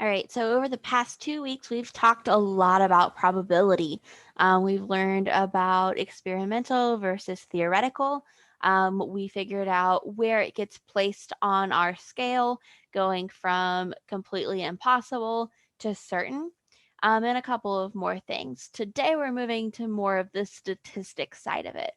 All right, so over the past 2 weeks, we've talked a lot about probability. We've learned about experimental versus theoretical. We figured out where it gets placed on our scale, going from completely impossible to certain, and a couple of more things. Today, we're moving to more of the statistics side of it.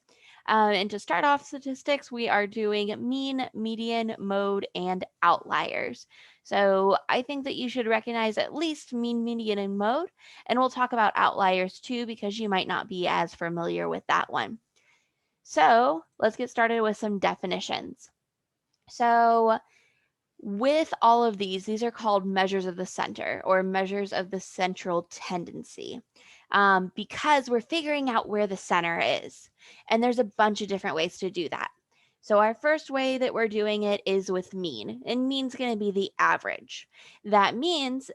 And to start off statistics, we are doing mean, median, mode, and outliers. So I think that you should recognize at least mean, median, and mode. And we'll talk about outliers too, because you might not be as familiar with that one. So let's get started with some definitions. So with all of these are called measures of the center or measures of the central tendency, because we're figuring out where the center is. And there's a bunch of different ways to do that. So our first way that we're doing it is with mean, and mean's going to be the average. That means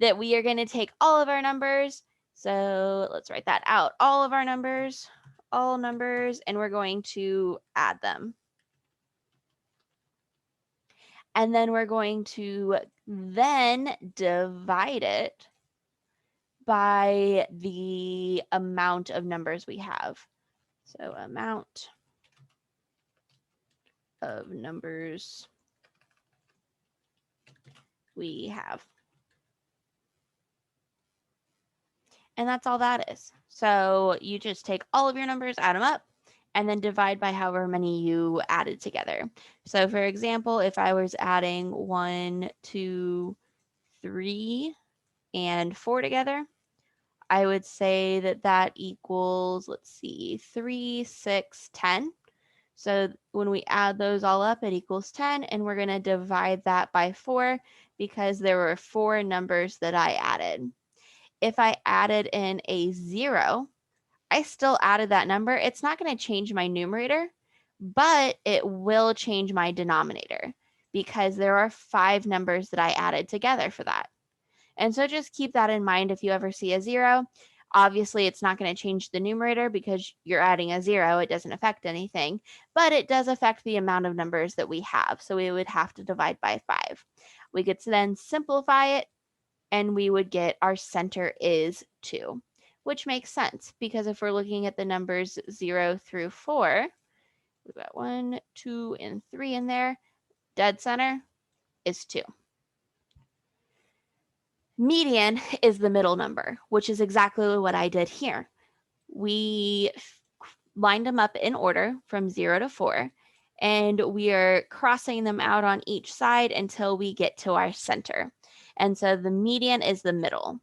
that we are going to take all of our numbers. So let's write that out. All of our numbers, all numbers, and we're going to add them. And then we're going to then divide it by the amount of numbers we have. So amount of numbers we have. And that's all that is. So you just take all of your numbers, add them up, and then divide by however many you added together. So for example, if I was adding 1, 2, 3, and 4 together, I would say that that equals, let's see, 3, 6, 10. So when we add those all up, it equals 10, and we're going to divide that by 4 because there were 4 numbers that I added. If I added in a 0, I still added that number. It's not going to change my numerator, but it will change my denominator because there are 5 numbers that I added together for that. And so just keep that in mind if you ever see a 0. Obviously, it's not going to change the numerator because you're adding a 0. It doesn't affect anything, but it does affect the amount of numbers that we have. So we would have to divide by 5. We could then simplify it, and we would get our center is 2, which makes sense because if we're looking at the numbers 0 through 4, we've got 1, 2, and 3 in there. Dead center is 2. Median is the middle number, which is exactly what I did here. We lined them up in order from 0 to 4, and we are crossing them out on each side until we get to our center. And so the median is the middle.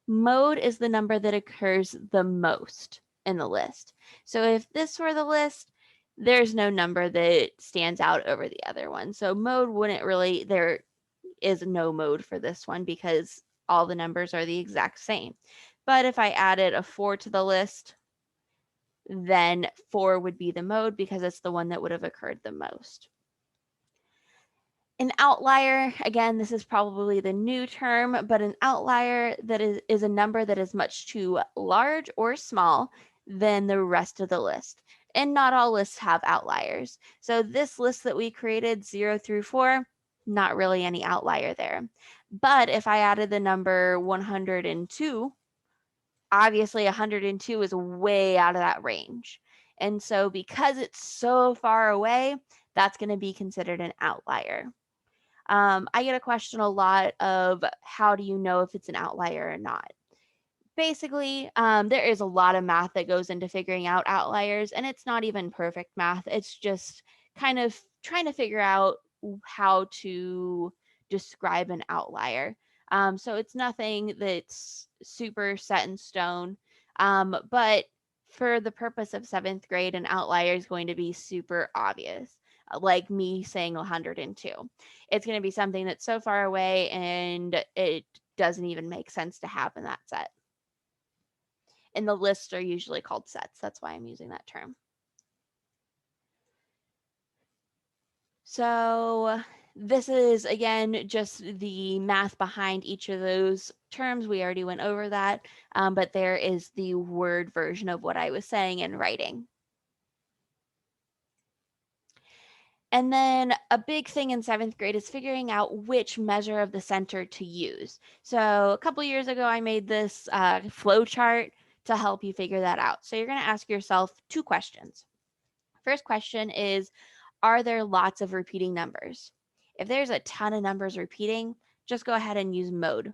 Mode is the number that occurs the most in the list. So if this were the list, there's no number that stands out over the other one. So mode wouldn't really, there is no mode for this one because all the numbers are the exact same. But if I added a 4 to the list, then 4 would be the mode because it's the one that would have occurred the most. An outlier, again, this is probably the new term, but an outlier that is a number that is much too large or small than the rest of the list. And not all lists have outliers. So this list that we created, 0 through 4, not really any outlier there. But if I added the number 102, obviously 102 is way out of that range. And so because it's so far away, that's going to be considered an outlier. I get a question a lot of how do you know if it's an outlier or not? Basically, there is a lot of math that goes into figuring out outliers, and it's not even perfect math. It's just kind of trying to figure out how to describe an outlier. So it's nothing that's super set in stone. But for the purpose of 7th grade, an outlier is going to be super obvious, like me saying 102. It's going to be something that's so far away and it doesn't even make sense to have in that set. And the lists are usually called sets. That's why I'm using that term. So this is, again, just the math behind each of those terms. We already went over that, but there is the word version of what I was saying in writing. And then a big thing in 7th grade is figuring out which measure of the center to use. So a couple years ago, I made this flow chart to help you figure that out. So you're going to ask yourself 2 questions. First question is, are there lots of repeating numbers? If there's a ton of numbers repeating, just go ahead and use mode,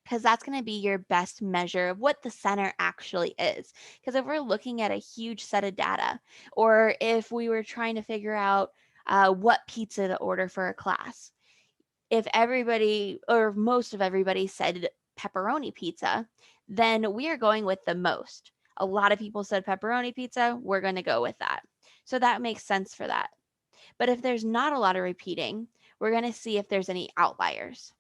because that's going to be your best measure of what the center actually is. Because if we're looking at a huge set of data, or if we were trying to figure out what pizza to order for a class, if everybody or most of everybody said pepperoni pizza, then we are going with the most. A lot of people said pepperoni pizza, we're going to go with that. So that makes sense for that. But if there's not a lot of repeating, we're going to see if there's any outliers.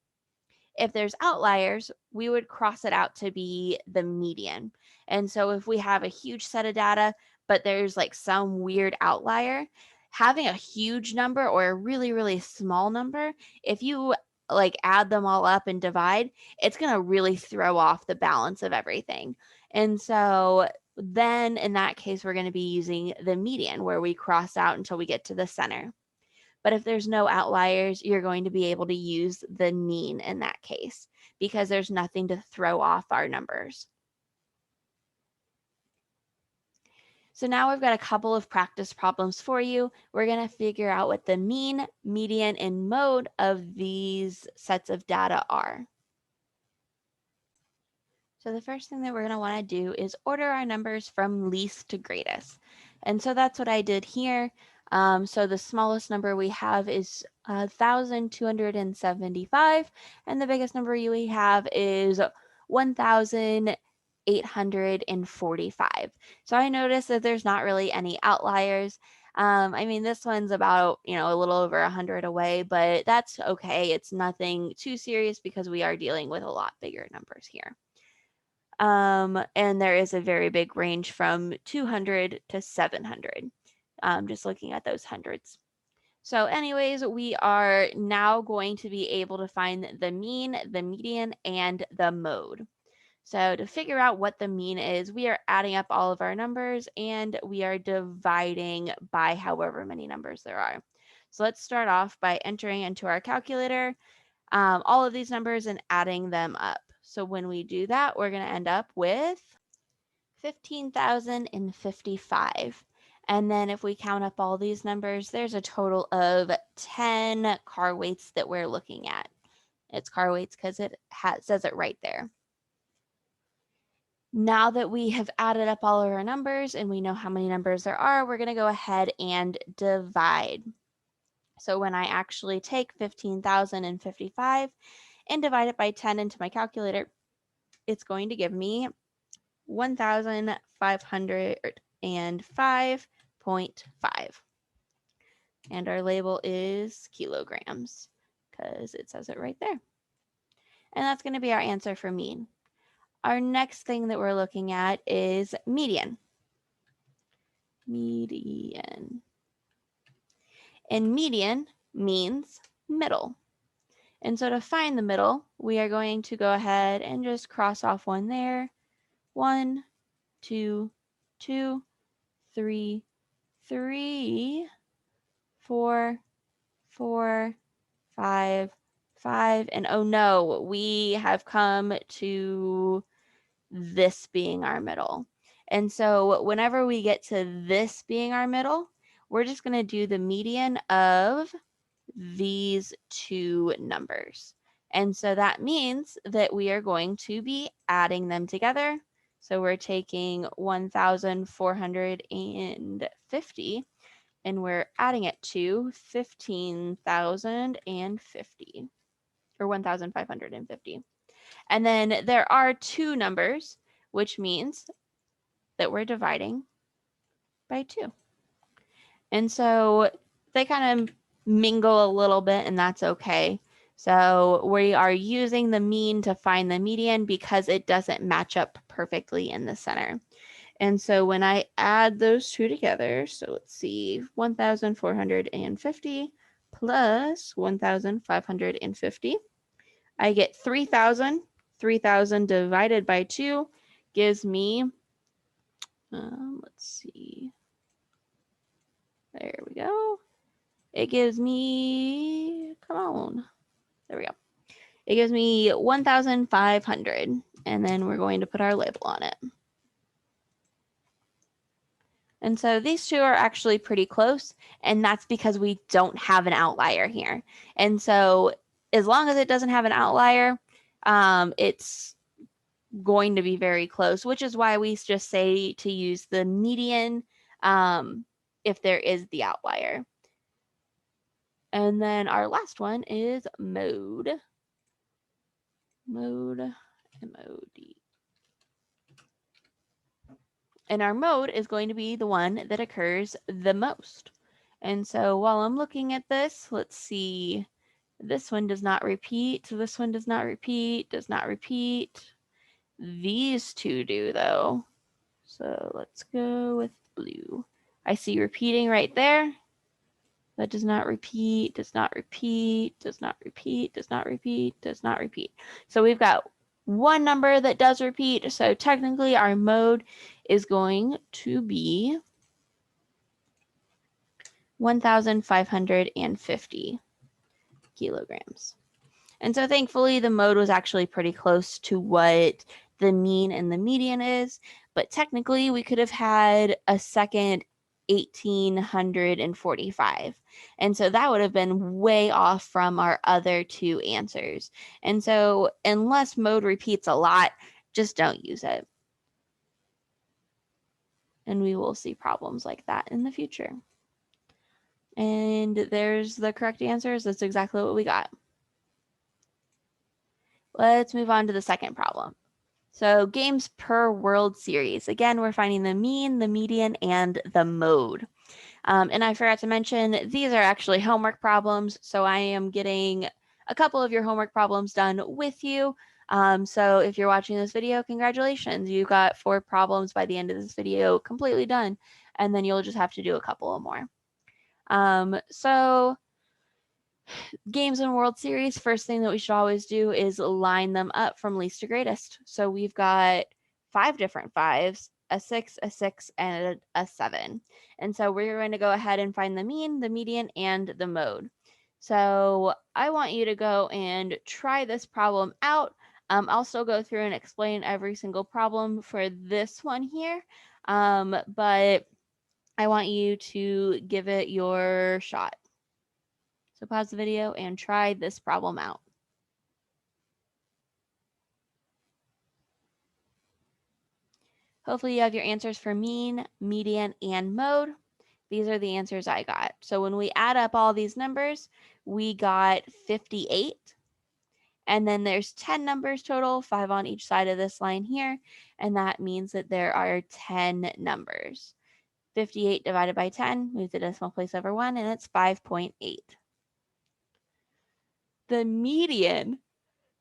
If there's outliers, we would cross it out to be the median. And so if we have a huge set of data, but there's like some weird outlier, having a huge number or a really, really small number, if you like add them all up and divide, it's going to really throw off the balance of everything. And so then in that case, we're going to be using the median, where we cross out until we get to the center. But if there's no outliers, you're going to be able to use the mean in that case, because there's nothing to throw off our numbers. So now we've got a couple of practice problems for you. We're going to figure out what the mean, median, and mode of these sets of data are. So the first thing that we're going to want to do is order our numbers from least to greatest. And so that's what I did here. So the smallest number we have is 1,275, and the biggest number we have is 1,845. So I noticed that there's not really any outliers. I mean, this one's about, a little over 100 away, but that's okay. It's nothing too serious because we are dealing with a lot bigger numbers here. And there is a very big range from 200 to 700, just looking at those hundreds. So anyways, we are now going to be able to find the mean, the median, and the mode. So to figure out what the mean is, we are adding up all of our numbers and we are dividing by however many numbers there are. So let's start off by entering into our calculator all of these numbers and adding them up. So when we do that, we're going to end up with 15,055. And then if we count up all these numbers, there's a total of 10 car weights that we're looking at. It's car weights because it says it right there. Now that we have added up all of our numbers and we know how many numbers there are, we're going to go ahead and divide. So when I actually take 15,055 and divide it by 10 into my calculator, it's going to give me 1,505.5. And our label is kilograms because it says it right there. And that's going to be our answer for mean. Our next thing that we're looking at is median. Median. And median means middle. And so to find the middle, we are going to go ahead and just cross off one there. 1, 2, 2, 3, 3, 4, 4, 5, 5, and oh no, we have come to this being our middle. And so whenever we get to this being our middle, we're just going to do the median of these two numbers. And so that means that we are going to be adding them together. So we're taking 1,450 and we're adding it to 15,050 or 1,550. And then there are two numbers, which means that we're dividing by 2. And so they kind of mingle a little bit, and that's okay. So we are using the mean to find the median because it doesn't match up perfectly in the center. And so when I add those two together, so let's see, 1,450 plus 1,550, I get 3,000. 3,000 divided by 2 gives me, let's see, there we go. it gives me, come on, there we go. It gives me 1,500, and then we're going to put our label on it. And so these two are actually pretty close, and that's because we don't have an outlier here. And so as long as it doesn't have an outlier, it's going to be very close, which is why we just say to use the median if there is the outlier. And then our last one is mode. Mode, M-O-D. And our mode is going to be the one that occurs the most. And so while I'm looking at this, let's see. This one does not repeat. This one does not repeat, does not repeat. These two do though. So let's go with blue. I see repeating right there. That does not repeat, does not repeat, does not repeat, does not repeat, does not repeat. So we've got one number that does repeat. So technically our mode is going to be 1,550 kilograms. And so thankfully the mode was actually pretty close to what the mean and the median is, but technically we could have had a second 1,845. And so that would have been way off from our other two answers. And so unless mode repeats a lot, just don't use it. And we will see problems like that in the future. And there's the correct answers. That's exactly what we got. Let's move on to the second problem. So games per World Series. Again, we're finding the mean, the median, and the mode. And I forgot to mention, these are actually homework problems. So I am getting a couple of your homework problems done with you. So if you're watching this video, congratulations. You got 4 problems by the end of this video completely done. And then you'll just have to do a couple of more. So games in World Series, first thing that we should always do is line them up from least to greatest. So we've got 5 different 5s, a 6, a 6, and a 7. And so we're going to go ahead and find the mean, the median, and the mode. So I want you to go and try this problem out. I'll still go through and explain every single problem for this one here, but I want you to give it your shot. So pause the video and try this problem out. Hopefully you have your answers for mean, median, and mode. These are the answers I got. So when we add up all these numbers, we got 58. And then there's 10 numbers total, 5 on each side of this line here. And that means that there are 10 numbers. 58 divided by 10, move the decimal place over 1, and it's 5.8. The median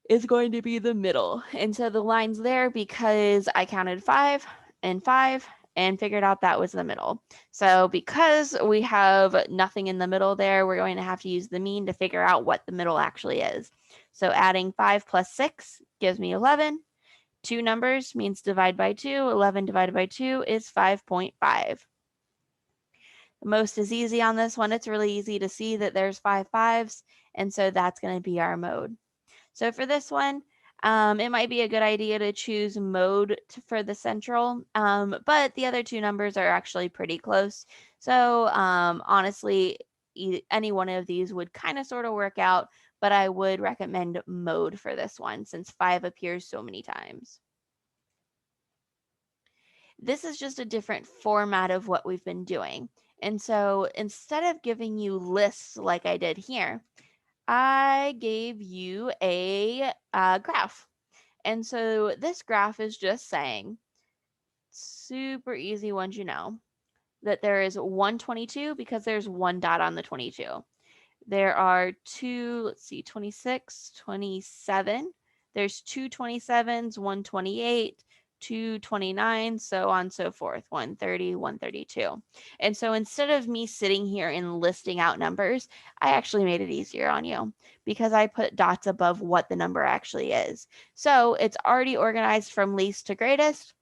is going to be the middle. And so the line's there because I counted 5 and 5 and figured out that was the middle. So because we have nothing in the middle there, we're going to have to use the mean to figure out what the middle actually is. So adding 5 plus 6 gives me 11. 2 numbers means divide by 2. 11 divided by 2 is 5.5. Most is easy on this one. It's really easy to see that there's 5 5s, and so that's going to be our mode. So for this one, it might be a good idea to choose mode for the central, but the other 2 numbers are actually pretty close. So honestly, any one of these would kind of sort of work out, but I would recommend mode for this one since 5 appears so many times. This is just a different format of what we've been doing. And so instead of giving you lists like I did here, I gave you a graph. And so this graph is just saying, super easy ones, you know, that there is 122 because there's 1 dot on the 22. There are 26, 27. There's 2 27s, 128, 229, so on and so forth, 130, 132. And so instead of me sitting here and listing out numbers, I actually made it easier on you because I put dots above what the number actually is. So it's already organized from least to greatest.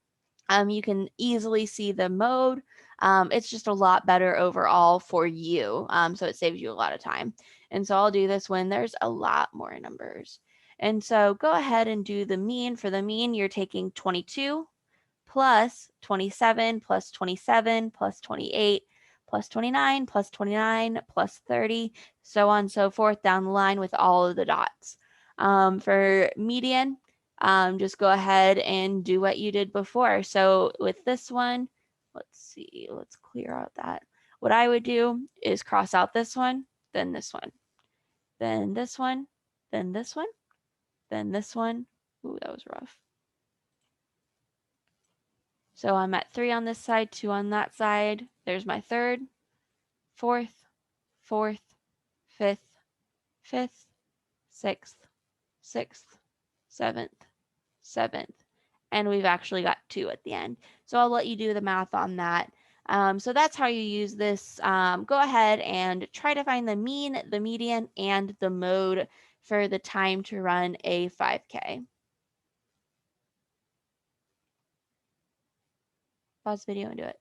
You can easily see the mode. It's just a lot better overall for you. So it saves you a lot of time. And so I'll do this when there's a lot more numbers. And so go ahead and do the mean. For the mean, you're taking 22 plus 27 plus 27 plus 28 plus 29 plus 29 plus 30, so on and so forth down the line with all of the dots. For median, just go ahead and do what you did before. So with this one, let's see, let's clear out that. What I would do is cross out this one, then this one, then this one, then this one, then this one. Ooh, that was rough. So I'm at 3 on this side, 2 on that side. There's my third, fourth, fourth, fifth, fifth, sixth, sixth, seventh, seventh. And we've actually got 2 at the end. So I'll let you do the math on that. So that's how you use this. Go ahead and try to find the mean, the median, and the mode for the time to run a 5K. Pause the video and do it.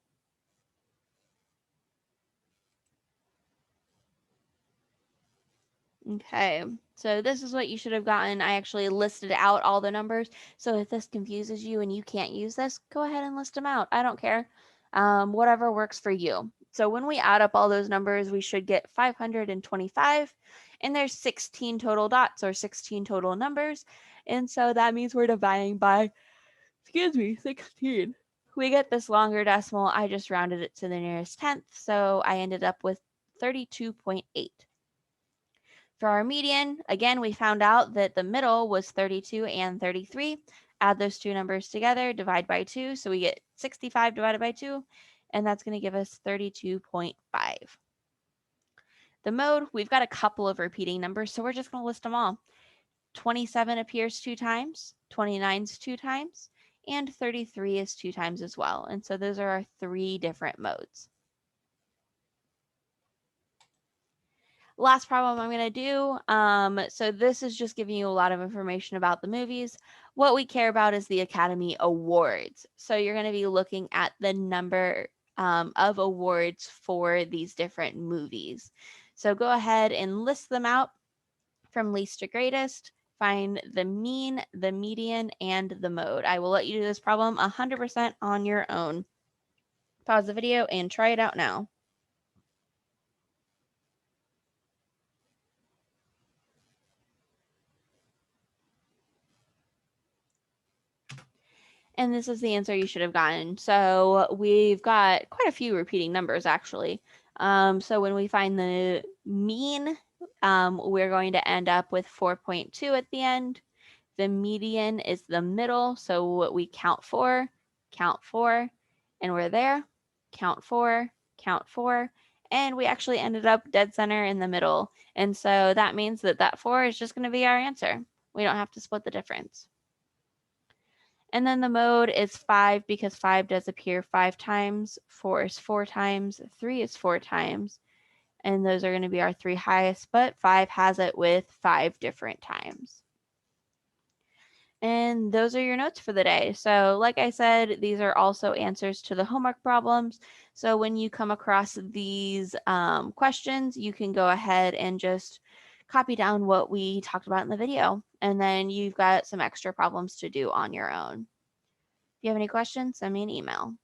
Okay, so this is what you should have gotten. I actually listed out all the numbers. So if this confuses you and you can't use this, go ahead and list them out. I don't care. Whatever works for you. So when we add up all those numbers, we should get 525. And there's 16 total dots or 16 total numbers. And so that means we're dividing by, 16. We get this longer decimal. I just rounded it to the nearest tenth. So I ended up with 32.8. For our median, again, we found out that the middle was 32 and 33. Add those two numbers together, divide by 2, so we get 65 divided by 2, and that's going to give us 32.5. The mode, we've got a couple of repeating numbers, so we're just going to list them all. 27 appears 2 times, 29 is 2 times, and 33 is 2 times as well. And so those are our 3 different modes. Last problem I'm going to do. So this is just giving you a lot of information about the movies. What we care about is the Academy Awards. So you're going to be looking at the number of awards for these different movies. So go ahead and list them out from least to greatest. Find the mean, the median, and the mode. I will let you do this problem 100% on your own. Pause the video and try it out now. And this is the answer you should have gotten. So we've got quite a few repeating numbers, actually. So when we find the mean, we're going to end up with 4.2 at the end. The median is the middle, so we count 4, and we're there. Count 4, and we actually ended up dead center in the middle. And so that means that that 4 is just going to be our answer. We don't have to split the difference. And then the mode is 5 because 5 does appear 5 times, 4 is 4 times, 3 is 4 times, and those are going to be our 3 highest, but 5 has it with 5 different times. And those are your notes for the day. So like I said, these are also answers to the homework problems. So when you come across these questions, you can go ahead and just copy down what we talked about in the video, and then you've got some extra problems to do on your own. If you have any questions, send me an email.